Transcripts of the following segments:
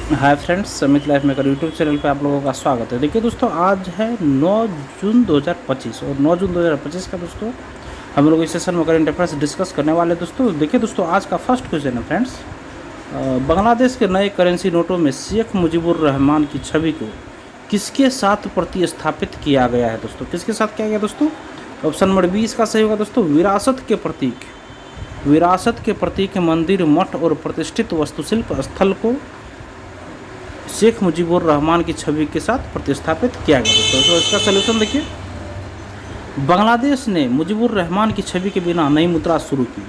Hi friends, समित life maker YouTube channel पे आप लोगों का स्वागत है। देखिए दोस्तों, आज है 9 जून 2025 और 9 जून 2025 का दोस्तों हम लोग इस सेशन में करंट अफेयर्स डिस्कस करने वाले हैं। दोस्तों देखिए दोस्तों, आज का फर्स्ट क्वेश्चन है फ्रेंड्स, बांग्लादेश के नए करेंसी नोटों में शेख मुजीबुर रहमान की छवि को किसके साथ प्रतिस्थापित किया गया है? दोस्तों किसके साथ किया गया दोस्तों? ऑप्शन नंबर 20 का सही होगा दोस्तों, विरासत के प्रतीक मंदिर, मठ और प्रतिष्ठित वास्तुशिल्प स्थल को शेख मुजीबुर रहमान की छवि के साथ प्रतिस्थापित किया गया। दोस्तों इसका सलूशन देखिए, बांग्लादेश ने मुजीबुर रहमान की छवि के बिना नई मुद्रा शुरू की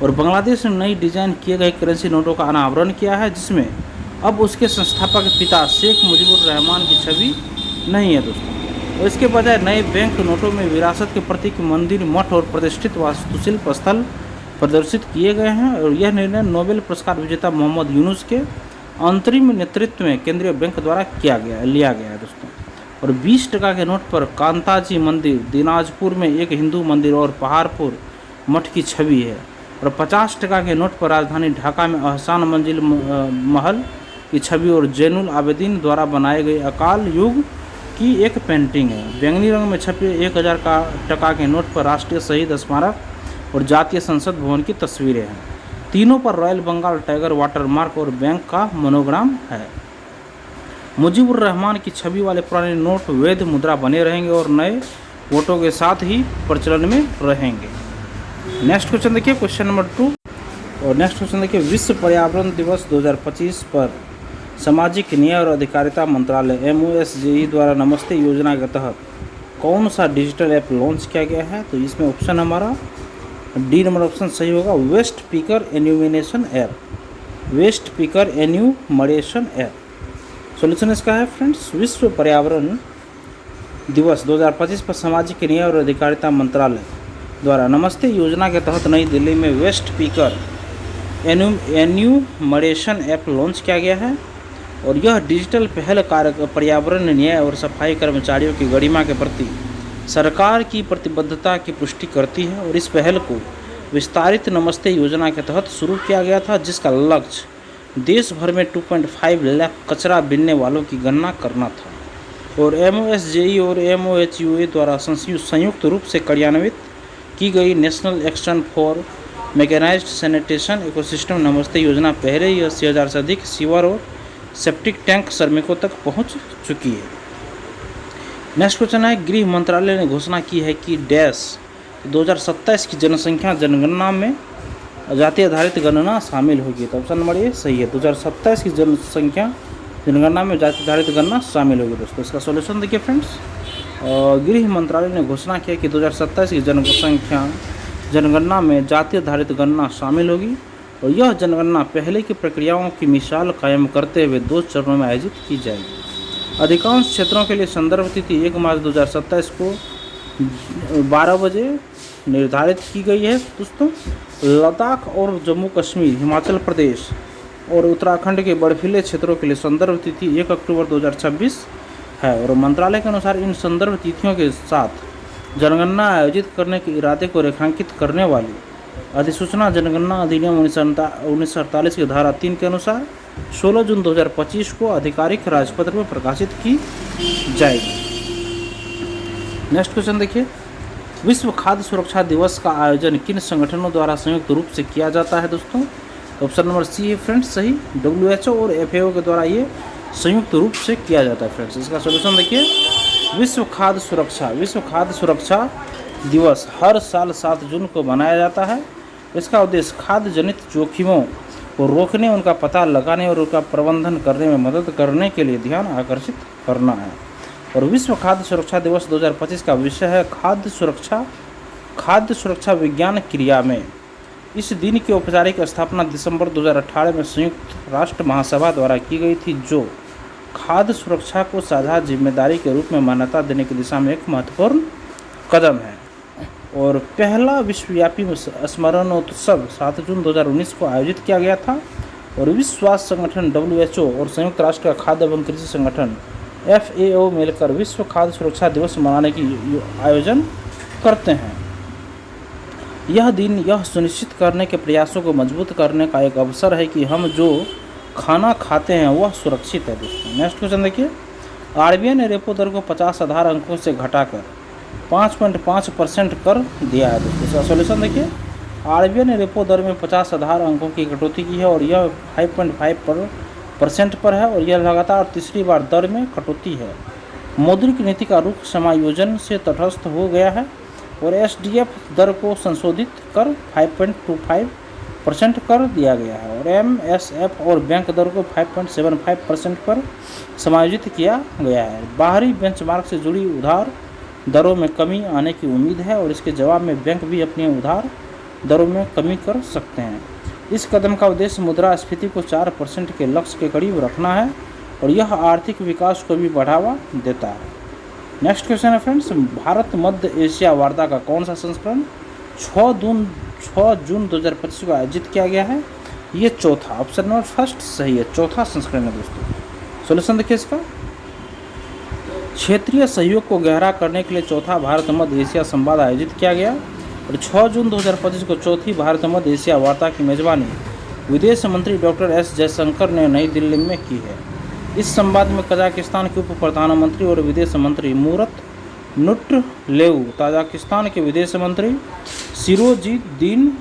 और बांग्लादेश ने नई डिजाइन किए गए करेंसी नोटों का अनावरण किया है, जिसमें अब उसके संस्थापक पिता शेख मुजीबुर रहमान की छवि नहीं है दोस्तों। और इसके बजाय नए बैंक नोटों में विरासत के प्रतीक मंदिर, मठ और प्रतिष्ठित वास्तुशिल्प स्थल प्रदर्शित किए गए हैं। और यह निर्णय नोबेल पुरस्कार विजेता मोहम्मद यूनुस के अंतरिम नेतृत्व में केंद्रीय बैंक द्वारा लिया गया है दोस्तों। और 20 टका के नोट पर कांताजी मंदिर, दिनाजपुर में एक हिंदू मंदिर और पहाड़पुर मठ की छवि है। और 50 टका के नोट पर राजधानी ढाका में अहसान मंजिल महल की छवि और जैनुल आबेदीन द्वारा बनाए गए अकाल युग की एक पेंटिंग है। बैंगनी रंग में छपे 1000 टका के नोट पर राष्ट्रीय शहीद स्मारक और जातीय संसद भवन की तस्वीरें हैं। तीनों पर रॉयल बंगाल टाइगर वाटरमार्क और बैंक का मोनोग्राम है। मुजीबुर रहमान की छवि वाले पुराने नोट वैध मुद्रा बने रहेंगे और नए वोटों के साथ ही प्रचलन में रहेंगे। नेक्स्ट क्वेश्चन देखिए, क्वेश्चन नंबर 2। और नेक्स्ट क्वेश्चन देखिए, विश्व पर्यावरण दिवस 2025 पर सामाजिक न्याय और अधिकारिता मंत्रालय MoSJE द्वारा नमस्ते योजना के तहत कौन सा डिजिटल ऐप लॉन्च किया गया है? तो इसमें ऑप्शन हमारा डी नंबर ऑप्शन सही होगा, वेस्ट पिकर एन्यूमिनेशन ऐप। सोल्यूशन इसका है फ्रेंड्स, विश्व पर्यावरण दिवस 2025 पर सामाजिक न्याय और अधिकारिता मंत्रालय द्वारा नमस्ते योजना के तहत नई दिल्ली में waste picker enumeration app launch किया गया है। और यह डिजिटल पहल पर्यावरण न्याय और सफाई कर्मचारियों की गरिमा के प्रति सरकार की प्रतिबद्धता की पुष्टि करती है। और इस पहल को विस्तारित नमस्ते योजना के तहत शुरू किया गया था, जिसका लक्ष्य देश भर में 2.5 लाख कचरा बीनने वालों की गणना करना था। और MoSJE और MoHUA द्वारा संयुक्त रूप से कार्यान्वित की गई national action for mechanised sanitation ecosystem Namaste योजना पहले ही 80,000 से अधिक सीवर और सेप्टिक टैंक श्रमिकों तक पहुँच चुकी है। नेक्स्ट क्वेश्चन है, गृह मंत्रालय ने घोषणा की है कि 2027 की जनगणना में जाति आधारित गणना शामिल होगी। तो ऑप्शन नंबर ए सही है, 2027 की जनगणना में जाति आधारित गणना शामिल होगी। दोस्तों इसका सॉल्यूशन देखिए फ्रेंड्स, गृह मंत्रालय ने घोषणा किया कि 2027 की जनगणना में जाति आधारित गणना शामिल होगी। और यह जनगणना पहले की प्रक्रियाओं की मिसाल कायम करते हुए 2 चरणों में आयोजित की जाएगी। अधिकांश क्षेत्रों के लिए संदर्भ तिथि 1 मार्च 2027 को 12 बजे निर्धारित की गई है। दोस्तों लद्दाख और जम्मू कश्मीर, हिमाचल प्रदेश और उत्तराखंड के बर्फीले क्षेत्रों के लिए संदर्भ तिथि 1 अक्टूबर 2026 है। और मंत्रालय के अनुसार इन संदर्भ तिथियों के साथ जनगणना आयोजित करने के इरादे को रेखांकित करने वाली अधिसूचना जनगणना अधिनियम 1948 की धारा 3 के अनुसार 16 जून 2025 को आधिकारिक राजपत्र में प्रकाशित की जाएगी। नेक्स्ट क्वेश्चन देखिए, विश्व खाद्य सुरक्षा दिवस का आयोजन किन संगठनों द्वारा संयुक्त रूप से किया जाता है? दोस्तों ऑप्शन नंबर सी है फ्रेंड्स सही, WHO और FAO के द्वारा ये संयुक्त रूप से किया जाता है फ्रेंड्स। इसका सॉल्यूशन देखिए, विश्व खाद्य सुरक्षा दिवस हर साल 7 जून को मनाया जाता है। इसका उद्देश्य खाद्य जनित जोखिमों को रोकने, उनका पता लगाने और उनका प्रबंधन करने में मदद करने के लिए ध्यान आकर्षित करना है। और विश्व खाद्य सुरक्षा दिवस 2025 का विषय है खाद्य सुरक्षा विज्ञान क्रिया में। इस दिन की औपचारिक स्थापना दिसंबर 2018 में संयुक्त राष्ट्र महासभा द्वारा की गई थी, जो खाद्य सुरक्षा को साझा जिम्मेदारी के रूप में मान्यता देने की दिशा में एक महत्वपूर्ण कदम है। और पहला विश्वव्यापी स्मरणोत्सव 7 जून 2019 को आयोजित किया गया था। और विश्व स्वास्थ्य संगठन WHO और संयुक्त राष्ट्र का खाद्य एवं कृषि संगठन FAO मिलकर विश्व खाद्य सुरक्षा दिवस मनाने की आयोजन करते हैं। यह दिन यह सुनिश्चित करने के प्रयासों को मजबूत करने का एक अवसर है कि हम जो खाना खाते हैं वह सुरक्षित है दोस्तों। नेक्स्ट क्वेश्चन देखिए, आरबीआई ने रेपो दर को 50 आधार अंकों से घटाकर 5.5% कर दिया है दोस्तों। इसका सॉल्यूशन देखिए, आरबीआई ने रेपो दर में 50 आधार अंकों की कटौती की है और यह 5.5% पर है और यह लगातार तीसरी बार दर में कटौती है। मौद्रिक नीति का रुख समायोजन से तटस्थ हो गया है और एसडीएफ दर को संशोधित कर 5.25% कर दिया गया है और एमएसएफ और बैंक दर को 5.75% पर समायोजित किया गया है। बाहरी बेंचमार्क से जुड़ी उधार दरों में कमी आने की उम्मीद है और इसके जवाब में बैंक भी अपनी उधार दरों में कमी कर सकते हैं। इस कदम का उद्देश्य मुद्रास्फीति को 4% के लक्ष्य के करीब रखना है और यह आर्थिक विकास को भी बढ़ावा देता है। नेक्स्ट क्वेश्चन है फ्रेंड्स, भारत मध्य एशिया वार्ता का कौन सा संस्करण 6 जून 2025 को आयोजित किया गया है? ये चौथा, ऑप्शन नंबर फर्स्ट सही है, चौथा संस्करण है दोस्तों। सॉल्यूशन देखिए इसका, क्षेत्रीय सहयोग को गहरा करने के लिए चौथा भारत मध्य एशिया संवाद आयोजित किया गया और 6 जून 2025 को चौथी भारत मध्य एशिया वार्ता की मेजबानी विदेश मंत्री डॉक्टर एस जयशंकर ने नई दिल्ली में की है। इस संवाद में कजाकिस्तान के उप प्रधानमंत्री और विदेश मंत्री मूरत नुटलेव, ताजिकिस्तान के विदेश मंत्री सिरोजिद्दीन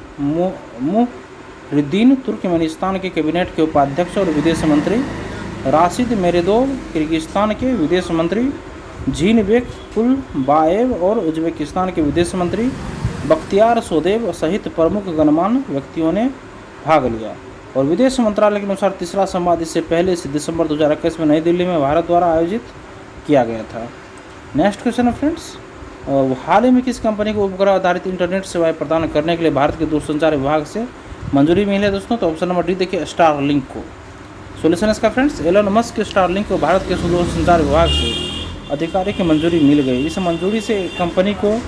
मुहरिद्दीन, तुर्कमेनिस्तान के कैबिनेट के उपाध्यक्ष और विदेश मंत्री राशिद मेरेदोव, किर्गिस्तान के विदेश मंत्री जीनबेक कुलबाएव और उज्बेकिस्तान के विदेश मंत्री बख्तियार सोदेव सहित प्रमुख गणमान्य व्यक्तियों ने भाग लिया। और विदेश मंत्रालय के अनुसार तीसरा संवाद इससे पहले से दिसंबर 2021 में नई दिल्ली में भारत द्वारा आयोजित किया गया था। नेक्स्ट क्वेश्चन है फ्रेंड्स, हाल ही में किस कंपनी को उपग्रह आधारित इंटरनेट सेवाएं प्रदान करने के लिए भारत के दूरसंचार विभाग से मंजूरी मिली है दोस्तों? तो ऑप्शन नंबर डी देखिए, स्टारलिंक को। सॉल्यूशन इसका फ्रेंड्स, एलन मस्क के स्टारलिंक को भारत के दूरसंचार विभाग से अधिकारी की मंजूरी मिल गई। इस मंजूरी से कंपनी को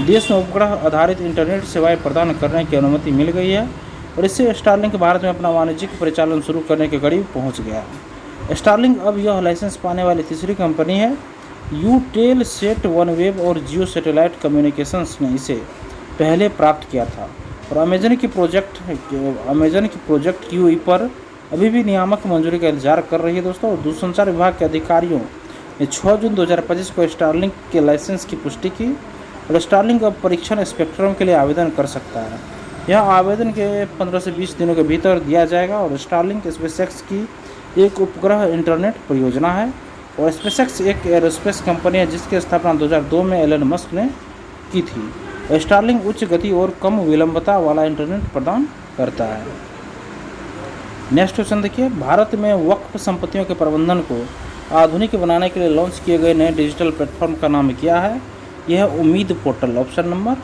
देश में उपग्रह आधारित इंटरनेट सेवाएं प्रदान करने की अनुमति मिल गई है और इससे स्टारलिंक भारत में अपना वाणिज्यिक परिचालन शुरू करने के करीब पहुंच गया है। स्टारलिंक अब यह लाइसेंस पाने वाली तीसरी कंपनी है। यूटेलसेट, वनवेब और जियो सैटेलाइट कम्युनिकेशंस ने इसे पहले प्राप्त किया था और अमेजन की प्रोजेक्ट क्यूई पर अभी भी नियामक मंजूरी का इंतजार कर रही है दोस्तों। और दूरसंचार विभाग के अधिकारियों ने 6 जून 2025 को स्टारलिंक के लाइसेंस की पुष्टि की और स्टारलिंक अब परीक्षण स्पेक्ट्रम के लिए आवेदन कर सकता है। यह आवेदन के 15 से 20 दिनों के भीतर दिया जाएगा और स्टारलिंक स्पेसएक्स की एक उपग्रह इंटरनेट परियोजना है और स्पेसएक्स एक एरोस्पेस कंपनी है जिसकी स्थापना 2002 में एलन मस्क ने की थी। स्टारलिंक उच्च गति और कम विलंबता वाला इंटरनेट प्रदान करता है। नेक्स्ट क्वेश्चन देखिए, भारत में वक्फ संपत्तियों के प्रबंधन को आधुनिक बनाने के लिए लॉन्च किए गए नए डिजिटल प्लेटफॉर्म का नाम क्या है? यह है उम्मीद पोर्टल, ऑप्शन नंबर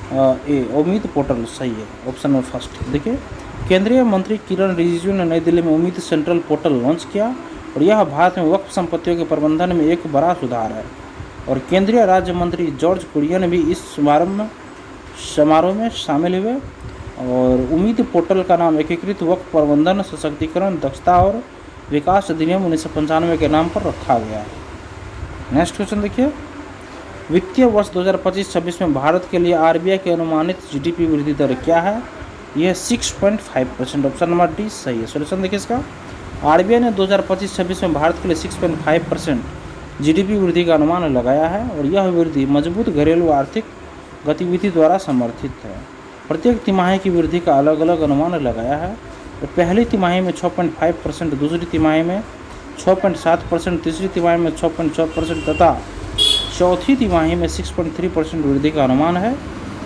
ए, उम्मीद पोर्टल सही है, ऑप्शन नंबर फर्स्ट। देखिए, केंद्रीय मंत्री किरण रिजिजू ने नई दिल्ली में उम्मीद सेंट्रल पोर्टल लॉन्च किया और यह भारत में वक्फ संपत्तियों के प्रबंधन में एक बड़ा सुधार है और केंद्रीय राज्य मंत्री जॉर्ज कुरियन भी इस समारोह में शामिल हुए और उम्मीद पोर्टल का नाम एकीकृत वक्फ प्रबंधन, सशक्तिकरण, दक्षता और विकास अधिनियम 1995 के नाम पर रखा गया है। नेक्स्ट क्वेश्चन देखिए, वित्तीय वर्ष 2025-26 में भारत के लिए आरबीआई की अनुमानित जीडीपी वृद्धि दर क्या है? यह 6.5%, ऑप्शन नंबर डी सही है। सॉल्यूशन देखिए इसका, आरबीआई ने 2025-26 में भारत के लिए 6.5% जीडीपी वृद्धि का अनुमान लगाया है और यह वृद्धि मजबूत घरेलू आर्थिक गतिविधि द्वारा समर्थित है। प्रत्येक तिमाही की वृद्धि का अलग अलग अनुमान लगाया है और पहली तिमाही में 6.5%, दूसरी तिमाही में 6.7%, तीसरी तिमाही में 6.6% तथा चौथी तिमाही में 6.3% वृद्धि का अनुमान है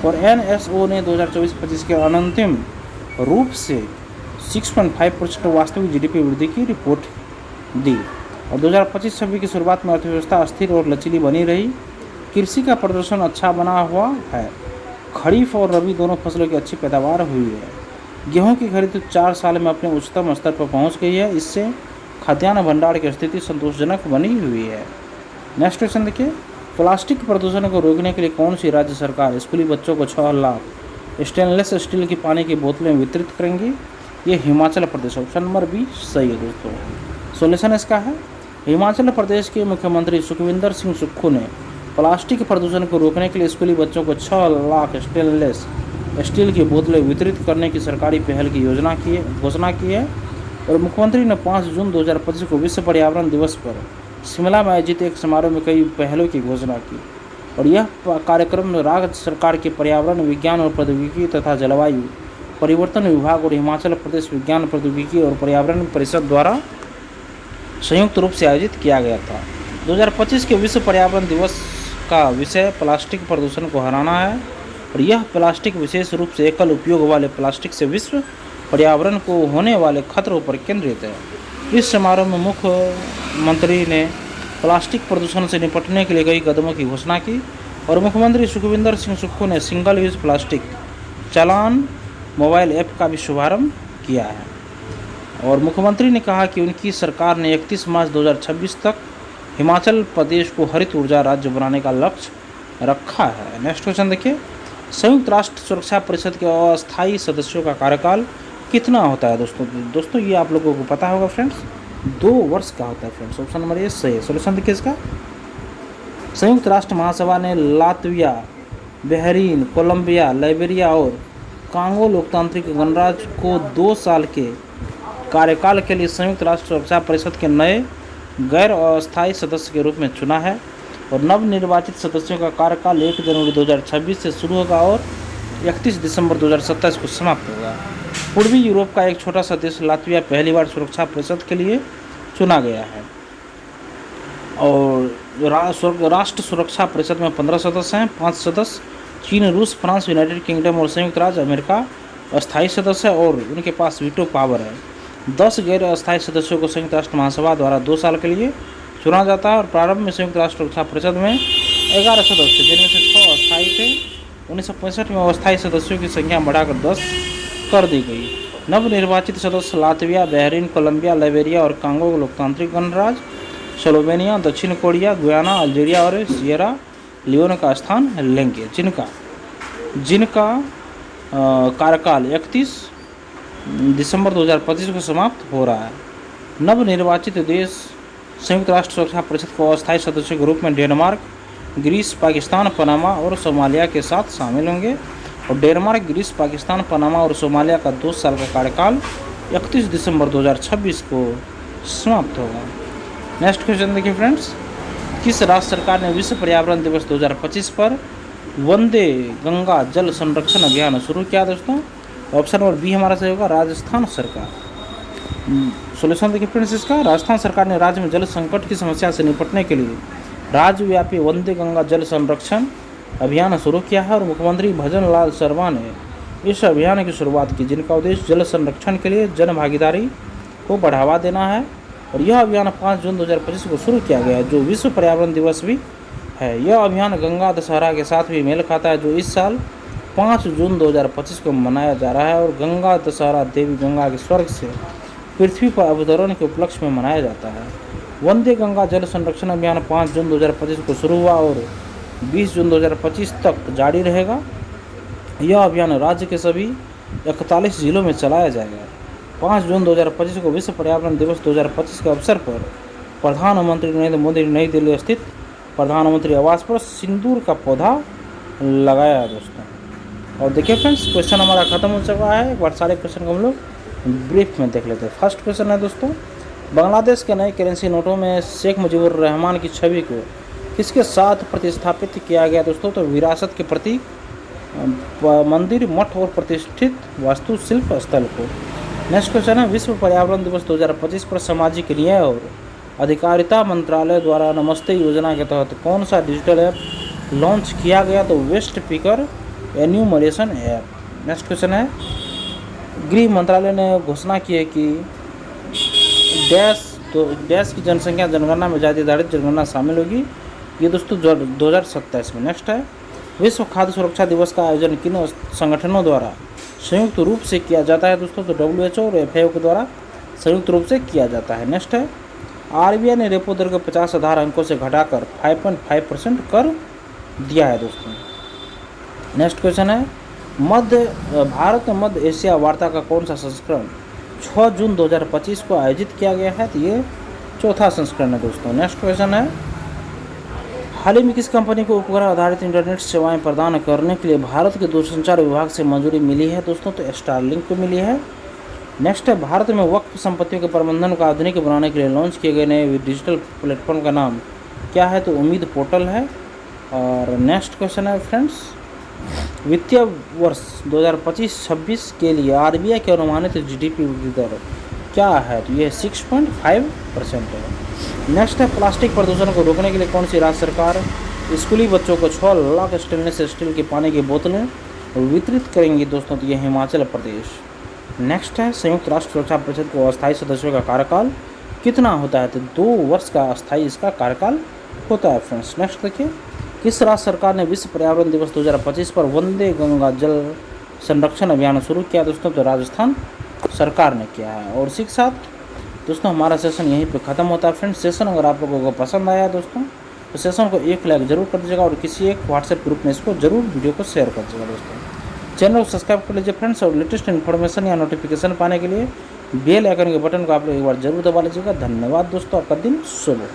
और एनएसओ ने 2024-25 के अंतिम रूप से 6.5% वास्तविक जीडीपी वृद्धि की रिपोर्ट दी और 2025-26 की शुरुआत में अर्थव्यवस्था स्थिर और लचीली बनी रही। कृषि का प्रदर्शन अच्छा बना हुआ है, खरीफ और रबी दोनों फसलों की अच्छी पैदावार हुई है। गेहूं की खरीद 4 साल में अपने उच्चतम स्तर पर पहुंच गई है, इससे खाद्यान्न भंडार की स्थिति संतोषजनक बनी हुई है। नेक्स्ट क्वेश्चन देखिए, प्लास्टिक प्रदूषण को रोकने के लिए कौन सी राज्य सरकार स्कूली बच्चों को 6 लाख स्टेनलेस स्टील की पानी की बोतलें वितरित करेंगी? ये Himachal Pradesh, option number B सही है दोस्तों। सॉल्यूशन इसका है, हिमाचल प्रदेश के मुख्यमंत्री सुखविंदर सिंह सुक्खू ने प्लास्टिक प्रदूषण को रोकने के लिए स्कूली बच्चों को 6 लाख स्टेनलेस स्टील की बोतलें वितरित करने की सरकारी पहल की घोषणा की है और मुख्यमंत्री ने 5 जून 2025 को विश्व पर्यावरण दिवस पर शिमला में आयोजित एक समारोह में कई पहलों की घोषणा की। और यह कार्यक्रम राज्य सरकार के पर्यावरण विज्ञान और प्रौद्योगिकी तथा जलवायु परिवर्तन विभाग और हिमाचल प्रदेश विज्ञान प्रौद्योगिकी और पर्यावरण परिषद द्वारा संयुक्त रूप से आयोजित किया गया था। 2025 के विश्व पर्यावरण दिवस का विषय प्लास्टिक प्रदूषण को हराना है। और यह प्लास्टिक विशेष रूप से एकल उपयोग वाले प्लास्टिक से विश्व पर्यावरण को होने वाले खतरों पर केंद्रित है। इस समारोह में मुख्यमंत्री ने प्लास्टिक प्रदूषण से निपटने के लिए कई कदमों की घोषणा की। और मुख्यमंत्री सुखविंदर सिंह सुक्खू ने सिंगल यूज प्लास्टिक चालान मोबाइल ऐप का भी शुभारंभ किया है। और मुख्यमंत्री ने कहा कि उनकी सरकार ने 31 मार्च 2026 तक हिमाचल प्रदेश को हरित ऊर्जा राज्य बनाने का लक्ष्य रखा है। नेक्स्ट क्वेश्चन देखिए, संयुक्त राष्ट्र सुरक्षा परिषद के अस्थायी सदस्यों का कार्यकाल कितना होता है दोस्तों ये आप लोगों को पता होगा फ्रेंड्स, 2 वर्ष का होता है फ्रेंड्स। ऑप्शन नंबर ए सही है। सोल्यूशन देखिए इसका, संयुक्त राष्ट्र महासभा ने लातविया, बहरीन, कोलंबिया, लाइबेरिया और कांगो लोकतांत्रिक गणराज्य को 2 साल के कार्यकाल के लिए संयुक्त राष्ट्र सुरक्षा परिषद के नए गैर अस्थायी सदस्य के रूप में चुना है। और नवनिर्वाचित सदस्यों का कार्यकाल 1 जनवरी 2026 से शुरू होगा और 31 दिसंबर 2027 को समाप्त होगा। पूर्वी यूरोप का एक छोटा सा देश लातविया पहली बार सुरक्षा परिषद के लिए चुना गया है। और राष्ट्र सुरक्षा परिषद में 15 सदस्य हैं, 5 सदस्य चीन, रूस, फ्रांस, यूनाइटेड किंगडम और संयुक्त राज्य अमेरिका अस्थायी सदस्य है और उनके पास वीटो पावर है। 10 गैर अस्थायी सदस्यों को संयुक्त राष्ट्र महासभा द्वारा 2 साल के लिए चुना जाता है। और प्रारंभ में संयुक्त राष्ट्र सुरक्षा परिषद में 11 सदस्य जिनमें से 6 अस्थायी थे। 1965 में अस्थायी सदस्यों की संख्या बढ़ाकर 10 कर दी गई। नवनिर्वाचित सदस्य लातविया, बहरीन, कोलंबिया, लाइबेरिया और कांगो लोकतांत्रिक गणराज्य, स्लोवेनिया, दक्षिण कोरिया, गुयाना, अल्जीरिया और सियरा लियोन का स्थान लेंगे, जिनका कार्यकाल 31 दिसंबर 2025 को समाप्त हो रहा है। नवनिर्वाचित देश संयुक्त राष्ट्र सुरक्षा परिषद को अस्थायी सदस्यों के रूप में डेनमार्क, ग्रीस, पाकिस्तान, पनामा और सोमालिया के साथ शामिल होंगे। और डेनमार्क, ग्रीस, पाकिस्तान, पनामा और सोमालिया का 2 साल का कार्यकाल 31 दिसंबर 2026 को समाप्त होगा। नेक्स्ट क्वेश्चन देखिए फ्रेंड्स, किस राज्य सरकार ने विश्व पर्यावरण दिवस 2025 पर वंदे गंगा जल संरक्षण अभियान शुरू किया दोस्तों? ऑप्शन नंबर बी हमारा सही होगा, राजस्थान सरकार। सोल्यूशन देखिए फ्रेंड्स इसका, राजस्थान सरकार ने राज्य में जल संकट की समस्या से निपटने के लिए राज्यव्यापी वंदे गंगा जल संरक्षण अभियान शुरू किया है। और मुख्यमंत्री भजन लाल शर्मा ने इस अभियान की शुरुआत की, जिनका उद्देश्य जल संरक्षण के लिए जन भागीदारी को बढ़ावा देना है। और यह अभियान 5 जून 2025 को शुरू किया गया, जो विश्व पर्यावरण दिवस भी है। यह अभियान गंगा दशहरा के साथ भी मेल खाता है, जो इस साल 5 जून 2025 को मनाया जा रहा है। और गंगा दशहरा देवी गंगा के स्वर्ग से पृथ्वी पर अवतरण के उपलक्ष्य में मनाया जाता है। वंदे गंगा जल संरक्षण अभियान 5 जून 2025 को शुरू हुआ और 20 जून 2025 तक जारी रहेगा। यह अभियान राज्य के सभी 41 जिलों में चलाया जाएगा। 5 जून 2025 को विश्व पर्यावरण दिवस 2025 के अवसर पर प्रधानमंत्री नरेंद्र मोदी ने नई दिल्ली स्थित प्रधानमंत्री आवास पर सिंदूर का पौधा लगाया दोस्तों। और देखिए फ्रेंड्स, क्वेश्चन हमारा खत्म हो चुका है। एक बार सारे क्वेश्चन को हम लोग ब्रीफ में देख लेते हैं। फर्स्ट क्वेश्चन है दोस्तों, बांग्लादेश के नए करेंसी नोटों में शेख मुजीबुर रहमान की छवि को किसके साथ प्रतिस्थापित किया गया दोस्तों? तो विरासत के प्रतीक मंदिर, मठ और प्रतिष्ठित वास्तुशिल्प स्थल को। नेक्स्ट क्वेश्चन है, विश्व पर्यावरण दिवस 2025 पर सामाजिक न्याय और अधिकारिता मंत्रालय द्वारा नमस्ते योजना के तहत कौन सा डिजिटल ऐप लॉन्च किया गया? तो waste picker enumeration app. Next question है, गृह मंत्रालय ने घोषणा की है कि देश की जनसंख्या जनगणना में जाति आधारित जनगणना शामिल होगी, ये दोस्तों 2027 में। नेक्स्ट है, विश्व खाद्य सुरक्षा दिवस का आयोजन किन संगठनों द्वारा संयुक्त रूप से किया जाता है दोस्तों? तो WHO और FAO के द्वारा संयुक्त रूप से किया जाता है। नेक्स्ट है, RBI ने रेपो दर को 50 आधार अंकों से घटाकर 5.5% कर दिया है दोस्तों। नेक्स्ट क्वेश्चन है, भारत में मध्य एशिया वार्ता का कौन सा संस्करण 6 जून 2025 को आयोजित किया गया है? तो ये 4था संस्करण है दोस्तों। नेक्स्ट क्वेश्चन है, हाल ही में किस कंपनी को उपग्रह आधारित इंटरनेट सेवाएं प्रदान करने के लिए भारत के दूरसंचार विभाग से मंजूरी मिली है दोस्तों? तो स्टारलिंक को मिली है। नेक्स्ट है, भारत में वक्फ संपत्तियों के प्रबंधन को आधुनिक बनाने के लिए लॉन्च किए गए नए डिजिटल प्लेटफॉर्म का नाम क्या है? तो उम्मीद पोर्टल है। और नेक्स्ट क्वेश्चन है फ्रेंड्स, वित्तीय वर्ष 2025-26 के लिए आरबीआई की अनुमानित जीडीपी वृद्धि दर क्या है? तो यह 6.5% है। नेक्स्ट है, प्लास्टिक प्रदूषण को रोकने के लिए कौन सी राज्य सरकार स्कूली बच्चों को 6 लाख स्टेनलेस स्टील के पानी की बोतलें वितरित करेंगी दोस्तों? तो यह हिमाचल प्रदेश। नेक्स्ट है, संयुक्त राष्ट्र सुरक्षा परिषद को अस्थायी सदस्यों का कार्यकाल कितना होता है? तो 2 वर्ष का अस्थायी इसका कार्यकाल होता है फ्रेंड्स। नेक्स्ट देखिए, किस राज्य सरकार ने विश्व पर्यावरण दिवस 2025 पर वंदे गंगा जल संरक्षण अभियान शुरू किया दोस्तों? तो राजस्थान सरकार ने किया है। और इसी के साथ दोस्तों हमारा सेशन यहीं पे ख़त्म होता है फ्रेंड्स। सेशन अगर आप लोगों को पसंद आया दोस्तों तो सेशन को एक लाइक जरूर कर दीजिएगा और किसी एक व्हाट्सएप ग्रुप में इसको जरूर वीडियो को शेयर कर दीजिएगा दोस्तों। चैनल को सब्सक्राइब कर लीजिए फ्रेंड्स और लेटेस्ट इन्फॉर्मेशन या नोटिफिकेशन पाने के लिए बेल आइकन के बटन को आप लोग एक बार जरूर दबा लीजिएगा। धन्यवाद दोस्तों, आपका दिन शुभ हो।